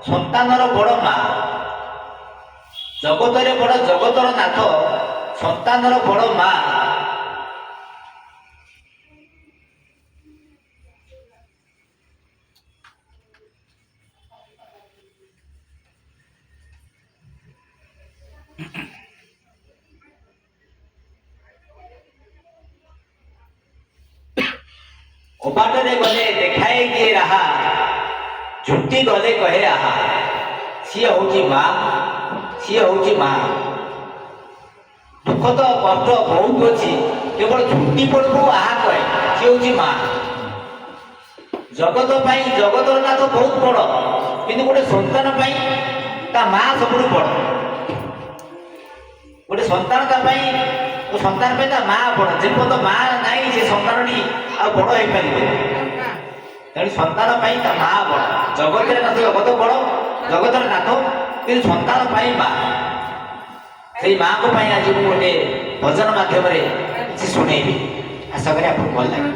সন্তানর বড় মা, জগতরে বড় জগতর নাথ, সন্তানর বড় মা। অবাটরে গলে দেখায় গিয়ে রাহা, ঝুটি গলে কহে আহা। সিଏ হচ্ছে মা, সিଏ হচ্ছে মা। দুঃখ তো কষ্ট বহুত ଅଛି, কেবল ঝুটি পড়বু আহা কহে, ସିଏ হচ্ছে মা। জগত পাই জগতর নাথ ବହୁତ বড়, কিন্তু ଗୋଟେ ସନ୍ତାନ ପାଇଁ ତା ମା ସବୁଠୁ ବଡ଼। ଗୋଟେ ସନ୍ତାନ ତା ପାଇଁ ସନ୍ତାନ ପାଇଁ ତା ମା ବଡ଼। ଯେପର୍ଯ୍ୟନ୍ତ ମା ନାହିଁ ସେ ସନ୍ତାନଟି ଆଉ ବଡ଼ ହେଇପାରିବନି। ତେଣୁ ସନ୍ତାନ ପାଇଁ ତା ମା ବଡ଼। ଜଗତରେ ନାଥ ଜଗତ ବଡ଼, ଜଗତର ନାଥ, କିନ୍ତୁ ସନ୍ତାନ ପାଇଁ ମା। ସେଇ ମାଙ୍କ ପାଇଁ ଆଜି ମୁଁ ଗୋଟେ ଭଜନ ମାଧ୍ୟମରେ କିଛି ଶୁଣେଇବି। ଆଶା କରେ ଆପଣଙ୍କୁ ଭଲ ଲାଗେ।